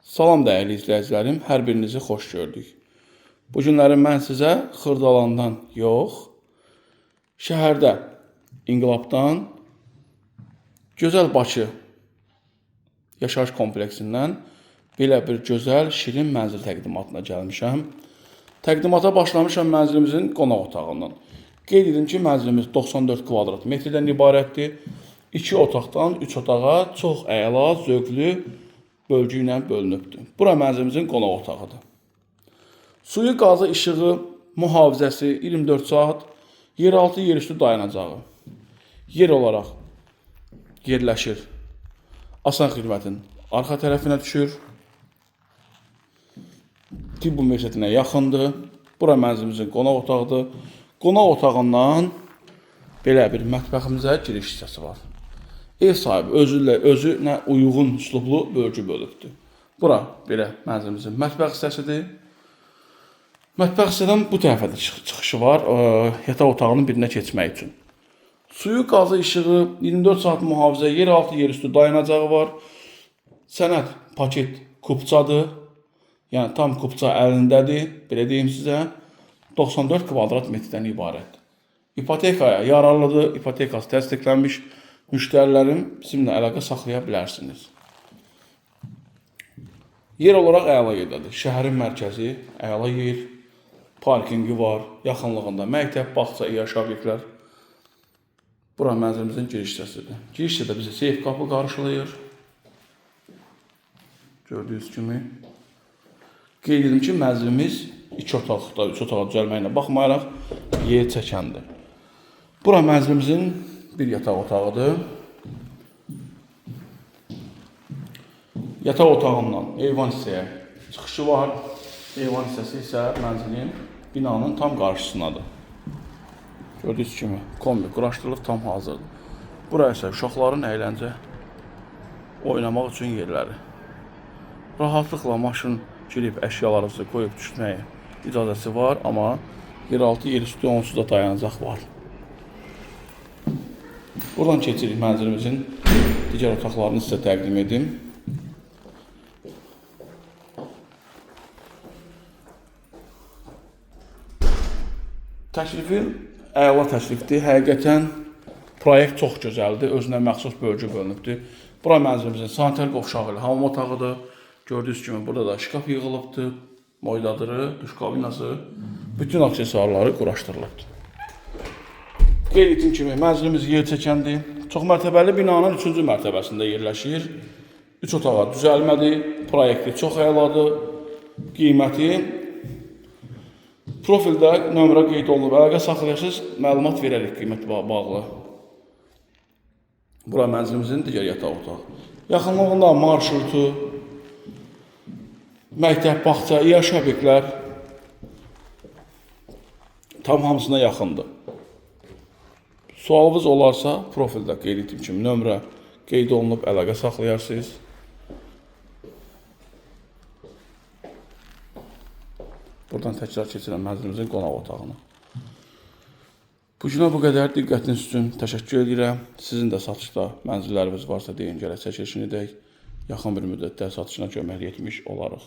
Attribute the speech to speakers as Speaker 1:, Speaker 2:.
Speaker 1: Salam dəyərli izləyicilərim, hər birinizi xoş gördük. Bu günləri mən sizə Xırdalandan yox, şəhərdə, İnqilabdan, Gözəl Bakı yaşayış kompleksindən belə bir gözəl, şirin mənzil təqdimatına gəlmişəm. Təqdimata başlamışam mənzilimizin qonaq otağından. Qeyd edim ki, mənzilimiz 94 kvadrat metrdən ibarətdir. 2 otaqdan 3 otağa çox əla, zövqlü bölgü ilə bölünübdür. Bura mənzilimizin qonaq otağıdır. Suyu, qazı, işığı, mühafizəsi 24 saat, yeraltı, yerüstü dayanacağı. Yer olaraq yerləşir. Asan xidmətin arxa tərəfinə düşür. Tibb universitetinə yaxındır. Bura mənzilimizin qonaq otağıdır. Qonaq otağından belə bir mətbəximizə giriş hissəsi var. Ev sahibi özünə uyğun üslublu bölgü bölübdür. Bura belə mənzilimizin mətbəx hissəsidir. Mətbəx hissədən bu tərəfə də çıxışı var, yataq otağının birinə keçmək üçün. Suyu, qazı, işığı, 24 saat mühafizə, yeraltı, yerüstü dayanacağı var. Sənəd paket kupçadır. Yəni tam kupça əlindədir, belə deyim sizə. 94 kvadrat metrdən ibarət. İpotekaya yararlıdır, ipotekası təsdiqlənmiş. Müştərilərim bizimlə əlaqə saxlaya bilərsiniz. Yer olaraq əla yerdədir. Şəhərin mərkəzi, əla yer, parkingi var, yaxınlığında məktəb, bağça, yaşayış obyektlər. Bura mənzilimizin giriş hissəsidir. Giriş hissədə bizə seyf qapı qarşılayır. Gördüyünüz kimi. Qeyd edim ki, mənzilimiz 2 otaqda, 3 otağa düzəlməyinə baxmayaraq yer çəkəndir. Bura mənzilimizin bir yataq otağıdır. Yataq otağından eyvan hissəyə çıxışı var. Eyvan hissəsi isə mənzilin, binanın tam qarşısındadır. Gördüyünüz kimi kombi quraşdırılıb tam hazırdır. Bura isə uşaqların əyləncə oynamaq üçün yerləri. Rahatlıqla maşın girib əşyalarınızı qoyub düşməyə icazəsi var, amma yeraltı, yerüstü onsuz da dayanacaq var. Buradan keçirik mənzilimizin digər otaqlarını sizə təqdim edim. Təklifim əla təklifdir. Həqiqətən proyekt çox gözəldir. Özünə məxsus bölgü bölünübdür. Bura mənzilimizin sanitar qovşağı ilə hamam otağıdır. Gördüyünüz kimi burada da şkaf yığılıbdır. Moydadırı, duş kabinası, bütün aksesuarları quraşdırılıbdır. Qeyd etdiyim kimi mənzilimiz yer çəkəndir. Çox mərtəbəli binanın 3-cü mərtəbəsində yerləşir. 3 otağa düzəlmədir. Proyekti çox əladır. Qiyməti profildə nömrə qeyd olunub. Əlaqə saxlayırsınız, məlumat verərik qiymətlə bağlı. Bura mənzilimizin digər yataq otağı. Yaxınlığında marşrutu, məktəb, bağça, yaşayış obyektlər tam hamısına yaxındır. Sualınız olarsa, profildə qeyd etdiyim kimi nömrə qeyd olunub, əlaqə saxlayarsınız. Buradan təkrar keçirəm mənzilimizin qonaq otağına. Bu günə bu qədər. Diqqətiniz üçün təşəkkür edirəm. Sizin də satışda mənzilləriniz varsa deyin, gələk çəkilişini edək. Yaxın bir müddətdə satışına köməklik etmiş olarıq.